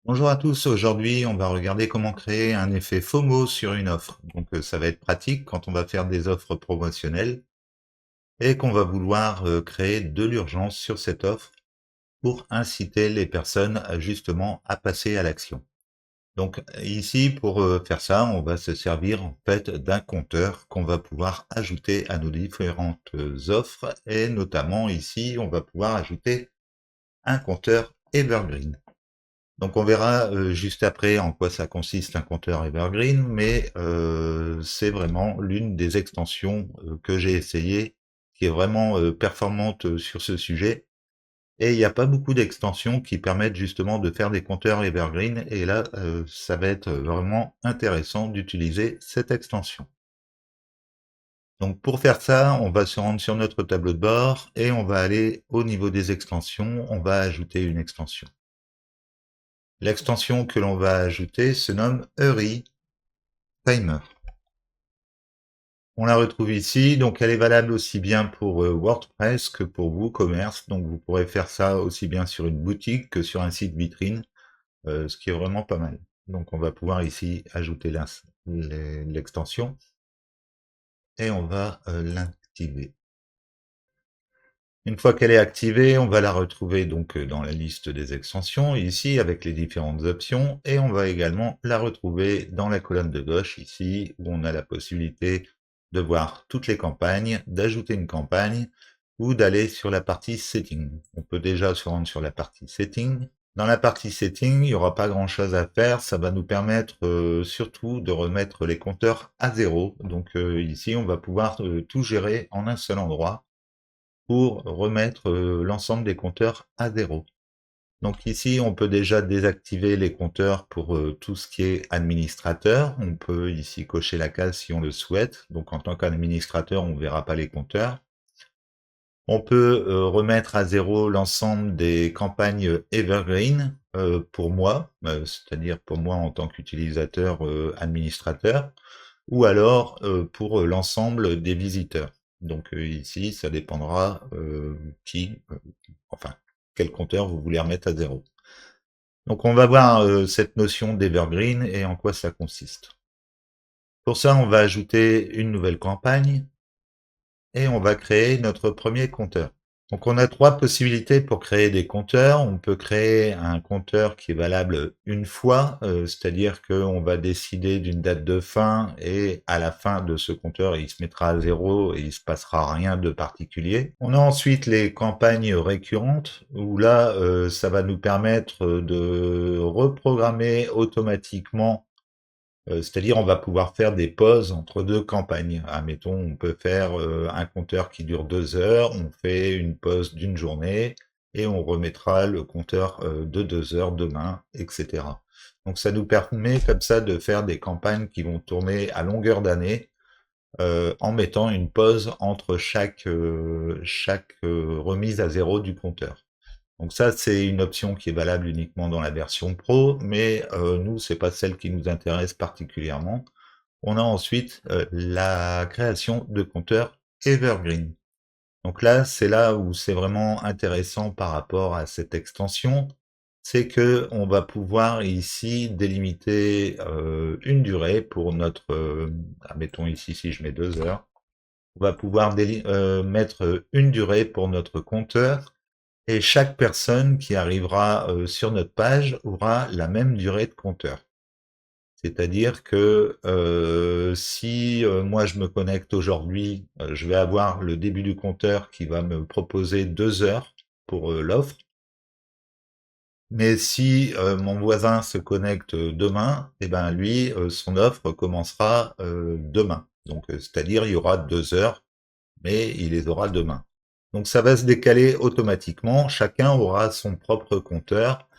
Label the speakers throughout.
Speaker 1: Bonjour à tous, aujourd'hui on va regarder comment créer un effet FOMO sur une offre. Donc ça va être pratique quand on va faire des offres promotionnelles et qu'on va vouloir créer de l'urgence sur cette offre pour inciter les personnes justement à passer à l'action. Donc ici pour faire ça, on va se servir en fait d'un compteur qu'on va pouvoir ajouter à nos différentes offres et notamment ici on va pouvoir ajouter un compteur Evergreen. Donc on verra juste après en quoi ça consiste un compteur Evergreen, mais c'est vraiment l'une des extensions que j'ai essayé, qui est vraiment performante sur ce sujet. Et il n'y a pas beaucoup d'extensions qui permettent justement de faire des compteurs Evergreen, et là ça va être vraiment intéressant d'utiliser cette extension. Donc pour faire ça, on va se rendre sur notre tableau de bord et on va aller au niveau des extensions, on va ajouter une extension. L'extension que l'on va ajouter se nomme Hurry Timer. On la retrouve ici, donc elle est valable aussi bien pour WordPress que pour WooCommerce, donc vous pourrez faire ça aussi bien sur une boutique que sur un site vitrine, ce qui est vraiment pas mal. Donc on va pouvoir ici ajouter l'extension et on va l'activer. Une fois qu'elle est activée, on va la retrouver donc dans la liste des extensions, ici avec les différentes options, et on va également la retrouver dans la colonne de gauche, ici, où on a la possibilité de voir toutes les campagnes, d'ajouter une campagne, ou d'aller sur la partie Setting. On peut déjà se rendre sur la partie Setting. Dans la partie Setting, il n'y aura pas grand-chose à faire, ça va nous permettre surtout de remettre les compteurs à zéro. Donc ici, on va pouvoir tout gérer en un seul endroit pour remettre l'ensemble des compteurs à zéro. Donc ici, on peut déjà désactiver les compteurs pour tout ce qui est administrateur. On peut ici cocher la case si on le souhaite. Donc en tant qu'administrateur, on ne verra pas les compteurs. On peut remettre à zéro l'ensemble des campagnes Evergreen pour moi, c'est-à-dire pour moi en tant qu'utilisateur administrateur, ou alors pour l'ensemble des visiteurs. Donc ici, ça dépendra enfin, quel compteur vous voulez remettre à zéro. Donc on va voir cette notion d'Evergreen et en quoi ça consiste. Pour ça, on va ajouter une nouvelle campagne et on va créer notre premier compteur. Donc on a trois possibilités pour créer des compteurs. On peut créer un compteur qui est valable une fois, c'est-à-dire qu'on va décider d'une date de fin et à la fin de ce compteur, il se mettra à zéro et il se passera rien de particulier. On a ensuite les campagnes récurrentes où là, ça va nous permettre de reprogrammer automatiquement, c'est-à-dire on va pouvoir faire des pauses entre deux campagnes. Admettons, on peut faire un compteur qui dure 2 heures, on fait une pause d'une journée et on remettra le compteur de 2 heures demain, etc. Donc ça nous permet comme ça de faire des campagnes qui vont tourner à longueur d'année en mettant une pause entre chaque remise à zéro du compteur. Donc ça, c'est une option qui est valable uniquement dans la version Pro, mais nous, c'est pas celle qui nous intéresse particulièrement. On a ensuite la création de compteurs Evergreen. Donc là, c'est là où c'est vraiment intéressant par rapport à cette extension, c'est que on va pouvoir ici délimiter une durée pour notre, admettons ici si je mets 2 heures, on va pouvoir mettre une durée pour notre compteur et chaque personne qui arrivera sur notre page aura la même durée de compteur. C'est-à-dire que si moi je me connecte aujourd'hui, je vais avoir le début du compteur qui va me proposer 2 heures pour l'offre. Mais si mon voisin se connecte demain, et ben lui, son offre commencera demain. Donc c'est-à-dire il y aura 2 heures, mais il les aura demain. Donc ça va se décaler automatiquement, chacun aura son propre compteur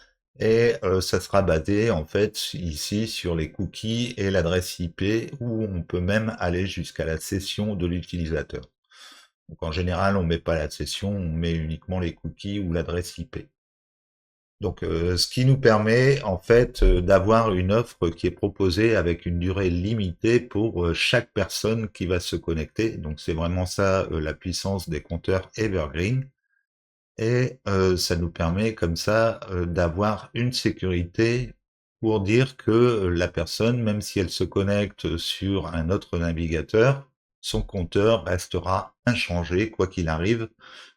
Speaker 1: et ça sera basé en fait ici sur les cookies et l'adresse IP où on peut même aller jusqu'à la session de l'utilisateur. Donc en général on met pas la session, on met uniquement les cookies ou l'adresse IP. Donc, ce qui nous permet en fait d'avoir une offre qui est proposée avec une durée limitée pour chaque personne qui va se connecter. Donc, c'est vraiment ça la puissance des compteurs Evergreen. Et ça nous permet comme ça d'avoir une sécurité pour dire que la personne, même si elle se connecte sur un autre navigateur, son compteur restera inchangé quoi qu'il arrive,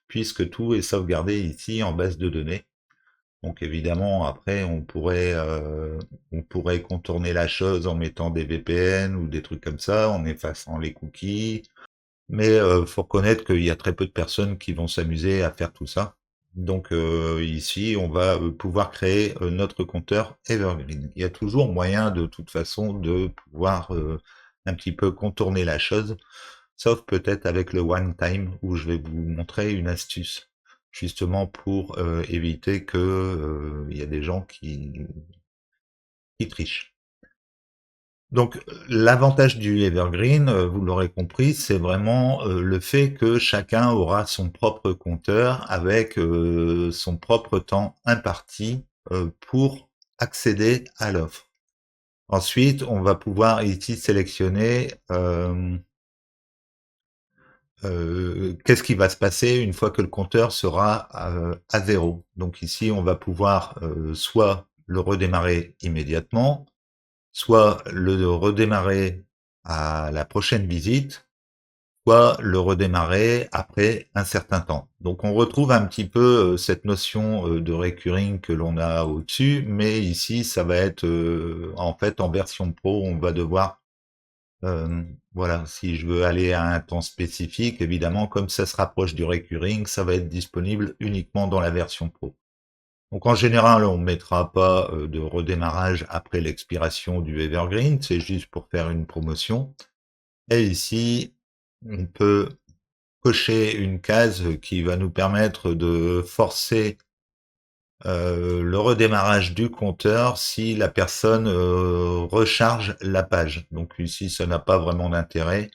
Speaker 1: puisque tout est sauvegardé ici en base de données. Donc évidemment, après, on pourrait contourner la chose en mettant des VPN ou des trucs comme ça, en effaçant les cookies. Mais faut reconnaître qu'il y a très peu de personnes qui vont s'amuser à faire tout ça. Donc ici, on va pouvoir créer notre compteur Evergreen. Il y a toujours moyen de toute façon de pouvoir un petit peu contourner la chose, sauf peut-être avec le one time où je vais vous montrer une astuce justement pour éviter que il y a des gens qui trichent. Donc l'avantage du Evergreen, vous l'aurez compris, c'est vraiment le fait que chacun aura son propre compteur avec son propre temps imparti pour accéder à l'offre. Ensuite, on va pouvoir ici sélectionner qu'est-ce qui va se passer une fois que le compteur sera à zéro. Donc ici, on va pouvoir soit le redémarrer immédiatement, soit le redémarrer à la prochaine visite, soit le redémarrer après un certain temps. Donc on retrouve un petit peu cette notion de recurring que l'on a au-dessus, mais ici ça va être en fait en version pro, on va devoir voilà, si je veux aller à un temps spécifique, évidemment, comme ça se rapproche du recurring, ça va être disponible uniquement dans la version pro. Donc en général, on ne mettra pas de redémarrage après l'expiration du Evergreen, c'est juste pour faire une promotion. Et ici, on peut cocher une case qui va nous permettre de forcer le redémarrage du compteur si la personne recharge la page. Donc ici, ça n'a pas vraiment d'intérêt.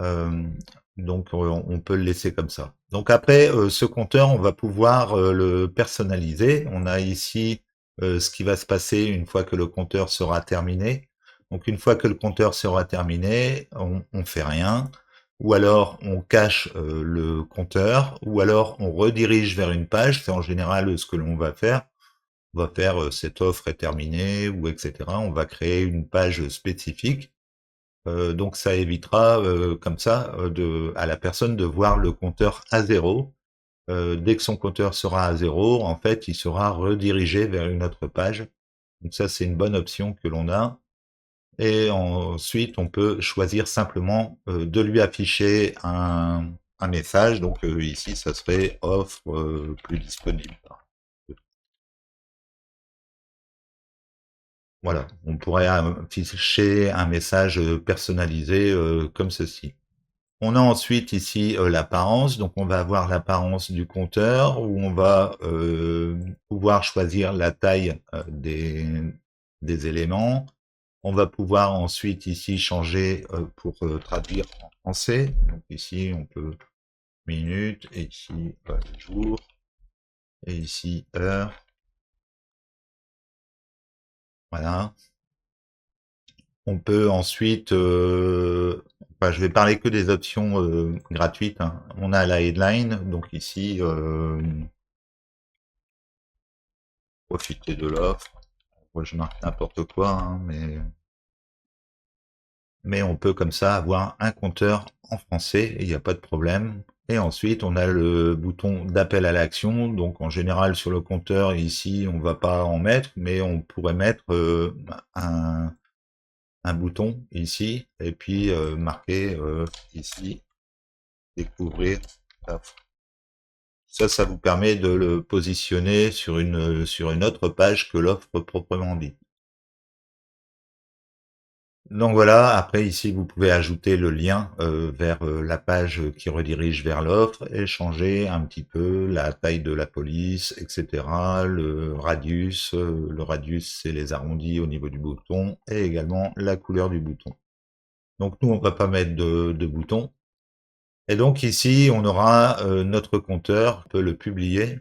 Speaker 1: Euh, donc on peut le laisser comme ça. Donc après, ce compteur, on va pouvoir le personnaliser. On a ici ce qui va se passer une fois que le compteur sera terminé. Donc une fois que le compteur sera terminé, on fait rien. Ou alors on cache le compteur, ou alors on redirige vers une page. C'est en général ce que l'on va faire. On va faire cette offre est terminée, ou etc. On va créer une page spécifique. Donc ça évitera comme ça à la personne de voir le compteur à zéro. Dès que son compteur sera à zéro, en fait, il sera redirigé vers une autre page. Donc ça, c'est une bonne option que l'on a. Et ensuite, on peut choisir simplement de lui afficher un message. Donc ici, ça serait offre plus disponible. Voilà, on pourrait afficher un message personnalisé comme ceci. On a ensuite ici l'apparence, donc on va avoir l'apparence du compteur où on va pouvoir choisir la taille des éléments. On va pouvoir ensuite ici changer pour traduire en français. Donc ici on peut minute, et ici jour, et ici heure. Voilà. On peut ensuite, enfin, je vais parler que des options gratuites, hein. On a la headline, donc ici, profiter de l'offre. Moi, je marque n'importe quoi, hein, mais on peut comme ça avoir un compteur en français et il n'y a pas de problème. Et ensuite, on a le bouton d'appel à l'action. Donc, en général, sur le compteur, ici, on va pas en mettre, mais on pourrait mettre un bouton ici et puis marquer ici découvrir l'offre. Ça vous permet de le positionner sur une autre page que l'offre proprement dit. Donc voilà, après ici vous pouvez ajouter le lien vers la page qui redirige vers l'offre et changer un petit peu la taille de la police, etc. Le radius c'est les arrondis au niveau du bouton et également la couleur du bouton. Donc nous on va pas mettre de bouton. Et donc ici on aura notre compteur, on peut le publier.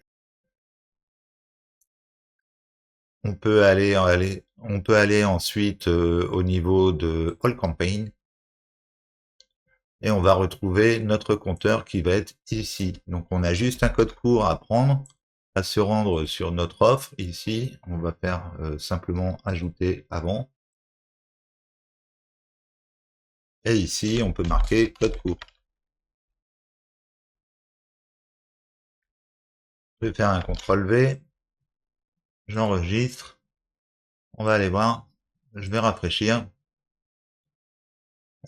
Speaker 1: On peut aller ensuite au niveau de All Campaign et on va retrouver notre compteur qui va être ici. Donc on a juste un code court à prendre à se rendre sur notre offre. Ici, on va faire simplement ajouter avant. Et ici, on peut marquer code court. Je vais faire un CTRL V. J'enregistre. On va aller voir. Je vais rafraîchir.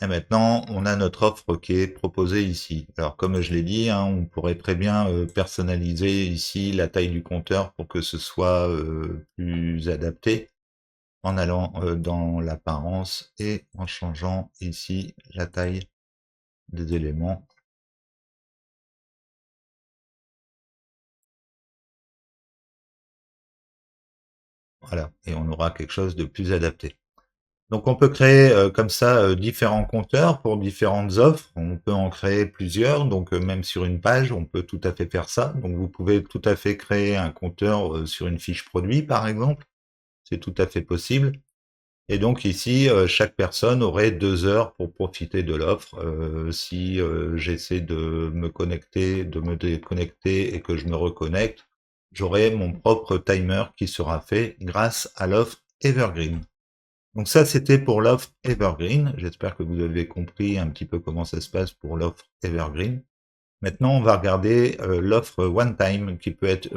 Speaker 1: Et maintenant, on a notre offre qui est proposée ici. Alors, comme je l'ai dit, hein, on pourrait très bien personnaliser ici la taille du compteur pour que ce soit plus adapté en allant dans l'apparence et en changeant ici la taille des éléments. Voilà, et on aura quelque chose de plus adapté. Donc on peut créer comme ça différents compteurs pour différentes offres. On peut en créer plusieurs, donc même sur une page, on peut tout à fait faire ça. Donc vous pouvez tout à fait créer un compteur sur une fiche produit, par exemple. C'est tout à fait possible. Et donc ici, chaque personne aurait 2 heures pour profiter de l'offre. Si j'essaie de me connecter, de me déconnecter et que je me reconnecte, j'aurai mon propre timer qui sera fait grâce à l'offre Evergreen. Donc ça, c'était pour l'offre Evergreen. J'espère que vous avez compris un petit peu comment ça se passe pour l'offre Evergreen. Maintenant, on va regarder l'offre One Time qui peut être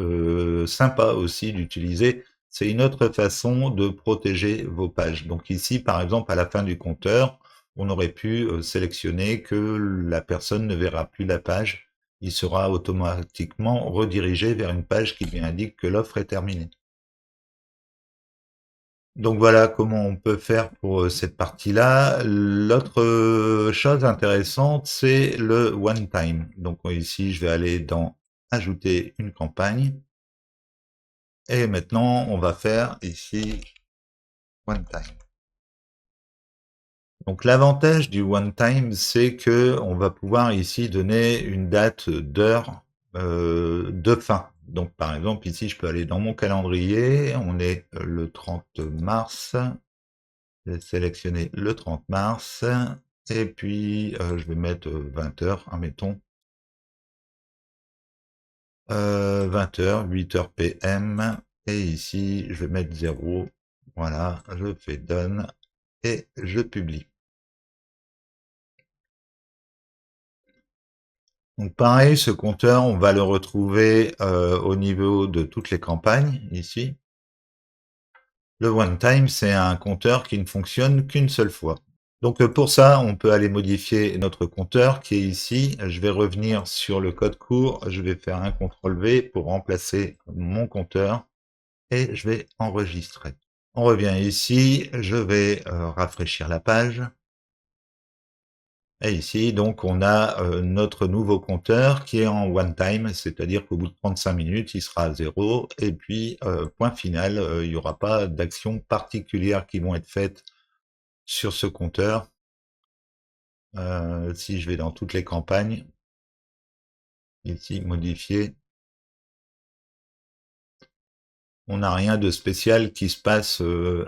Speaker 1: sympa aussi d'utiliser. C'est une autre façon de protéger vos pages. Donc ici, par exemple, à la fin du compteur, on aurait pu sélectionner que la personne ne verra plus la page. Il sera automatiquement redirigé vers une page qui lui indique que l'offre est terminée. Donc voilà comment on peut faire pour cette partie-là. L'autre chose intéressante, c'est le one time. Donc ici, je vais aller dans ajouter une campagne. Et maintenant, on va faire ici one time. Donc l'avantage du one time, c'est que on va pouvoir ici donner une date d'heure de fin. Donc par exemple, ici, je peux aller dans mon calendrier. On est le 30 mars. Je vais sélectionner le 30 mars et puis je vais mettre 20 heures, admettons. 20 heures, 8 heures PM. Et ici, je vais mettre 0. Voilà, je fais done et je publie. Donc pareil, ce compteur, on va le retrouver au niveau de toutes les campagnes, ici. Le one time, c'est un compteur qui ne fonctionne qu'une seule fois. Donc pour ça, on peut aller modifier notre compteur qui est ici. Je vais revenir sur le code court. Je vais faire un CTRL V pour remplacer mon compteur et je vais enregistrer. On revient ici. Je vais rafraîchir la page. Et ici, donc, on a notre nouveau compteur qui est en one time, c'est-à-dire qu'au bout de 35 minutes, il sera à 0. Et puis, point final, il n'y aura pas d'actions particulières qui vont être faites sur ce compteur. Si je vais dans toutes les campagnes, ici, modifier, on n'a rien de spécial qui se passe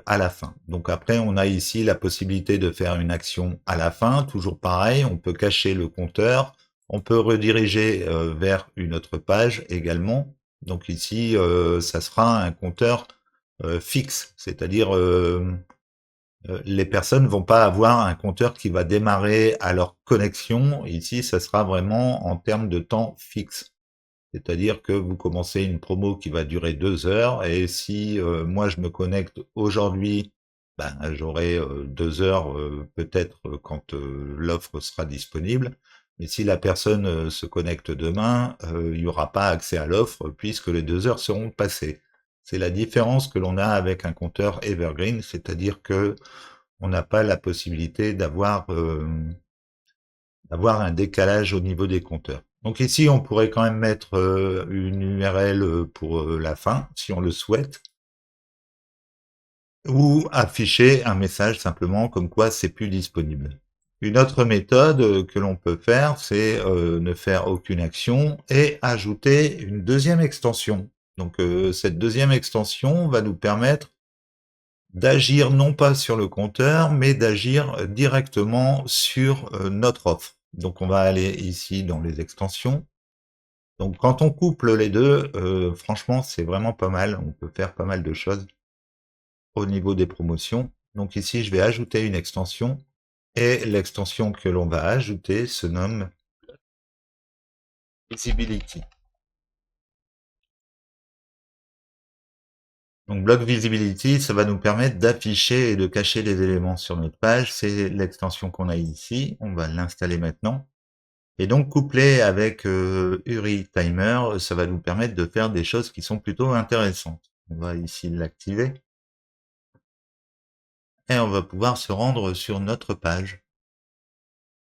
Speaker 1: à la fin. Donc après, on a ici la possibilité de faire une action à la fin, toujours pareil, on peut cacher le compteur, on peut rediriger vers une autre page également. Donc ici, ça sera un compteur fixe, c'est-à-dire les personnes vont pas avoir un compteur qui va démarrer à leur connexion. Ici, ça sera vraiment en termes de temps fixe. C'est-à-dire que vous commencez une promo qui va durer 2 heures et si moi je me connecte aujourd'hui, ben, j'aurai 2 heures peut-être quand l'offre sera disponible. Mais si la personne se connecte demain, il n'y aura pas accès à l'offre puisque les 2 heures seront passées. C'est la différence que l'on a avec un compteur Evergreen, c'est-à-dire que on n'a pas la possibilité d'avoir un décalage au niveau des compteurs. Donc ici, on pourrait quand même mettre une URL pour la fin, si on le souhaite, ou afficher un message simplement comme quoi c'est plus disponible. Une autre méthode que l'on peut faire, c'est ne faire aucune action et ajouter une deuxième extension. Donc cette deuxième extension va nous permettre d'agir non pas sur le compteur, mais d'agir directement sur notre offre. Donc on va aller ici dans les extensions. Donc quand on couple les deux, franchement, c'est vraiment pas mal. On peut faire pas mal de choses au niveau des promotions. Donc ici, je vais ajouter une extension et l'extension que l'on va ajouter se nomme Visibility. Donc Block Visibility, ça va nous permettre d'afficher et de cacher les éléments sur notre page. C'est l'extension qu'on a ici. On va l'installer maintenant. Et donc couplé avec URI Timer, ça va nous permettre de faire des choses qui sont plutôt intéressantes. On va ici l'activer. Et on va pouvoir se rendre sur notre page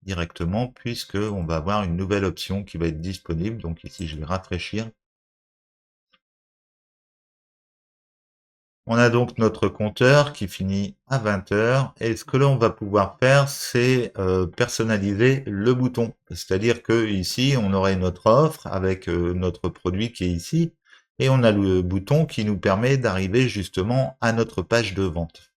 Speaker 1: directement puisque on va avoir une nouvelle option qui va être disponible. Donc ici, je vais rafraîchir. On a donc notre compteur qui finit à 20 heures et ce que l'on va pouvoir faire, c'est personnaliser le bouton. C'est-à-dire que ici, on aurait notre offre avec notre produit qui est ici et on a le bouton qui nous permet d'arriver justement à notre page de vente.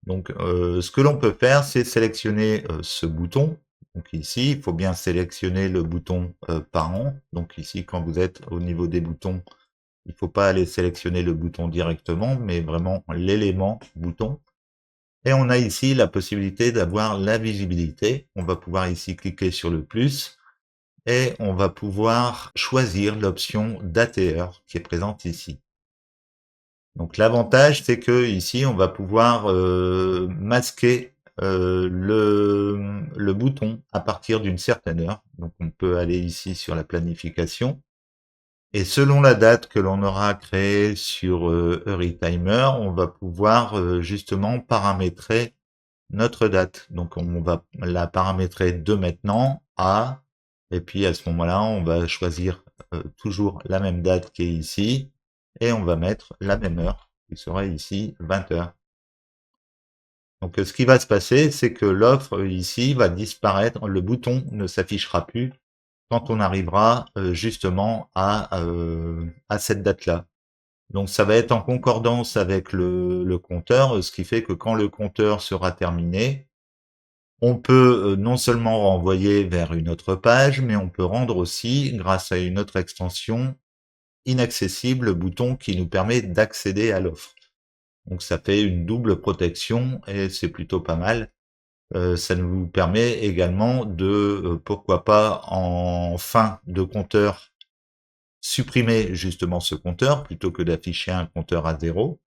Speaker 1: Donc, ce que l'on peut faire, c'est sélectionner ce bouton. Donc ici, il faut bien sélectionner le bouton parent. Donc ici, quand vous êtes au niveau des boutons, il ne faut pas aller sélectionner le bouton directement, mais vraiment l'élément bouton. Et on a ici la possibilité d'avoir la visibilité. On va pouvoir ici cliquer sur le plus et on va pouvoir choisir l'option d'ATR qui est présente ici. Donc l'avantage, c'est que ici, on va pouvoir masquer le bouton à partir d'une certaine heure. Donc on peut aller ici sur la planification. Et selon la date que l'on aura créée sur Timer, on va pouvoir justement paramétrer notre date. Donc on va la paramétrer de maintenant à, et puis à ce moment-là, on va choisir toujours la même date qui est ici, et on va mettre la même heure, qui sera ici 20 heures. Donc ce qui va se passer, c'est que l'offre ici va disparaître, le bouton ne s'affichera plus quand on arrivera justement à cette date-là. Donc ça va être en concordance avec le compteur, ce qui fait que quand le compteur sera terminé, on peut non seulement renvoyer vers une autre page, mais on peut rendre aussi, grâce à une autre extension, inaccessible le bouton qui nous permet d'accéder à l'offre. Donc ça fait une double protection et c'est plutôt pas mal. Ça nous permet également de, pourquoi pas, en fin de compteur, supprimer justement ce compteur plutôt que d'afficher un compteur à 0.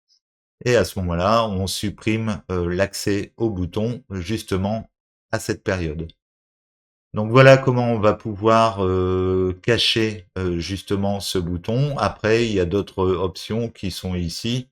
Speaker 1: Et à ce moment-là, on supprime l'accès au bouton justement à cette période. Donc voilà comment on va pouvoir cacher justement ce bouton. Après, il y a d'autres options qui sont ici.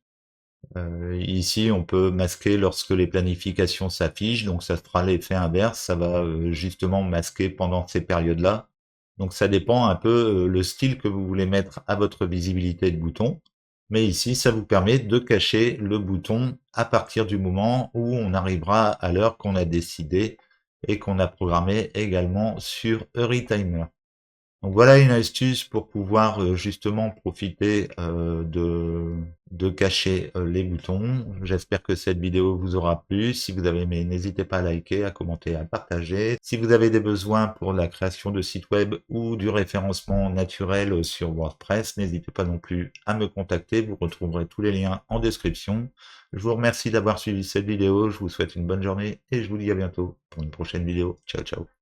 Speaker 1: Ici, on peut masquer lorsque les planifications s'affichent, donc ça fera l'effet inverse, ça va justement masquer pendant ces périodes-là. Donc ça dépend un peu le style que vous voulez mettre à votre visibilité de bouton. Mais ici, ça vous permet de cacher le bouton à partir du moment où on arrivera à l'heure qu'on a décidé et qu'on a programmé également sur Timer. Donc voilà une astuce pour pouvoir justement profiter de cacher les boutons. J'espère que cette vidéo vous aura plu. Si vous avez aimé, n'hésitez pas à liker, à commenter, à partager. Si vous avez des besoins pour la création de sites web ou du référencement naturel sur WordPress, n'hésitez pas non plus à me contacter. Vous retrouverez tous les liens en description. Je vous remercie d'avoir suivi cette vidéo. Je vous souhaite une bonne journée et je vous dis à bientôt pour une prochaine vidéo. Ciao, ciao.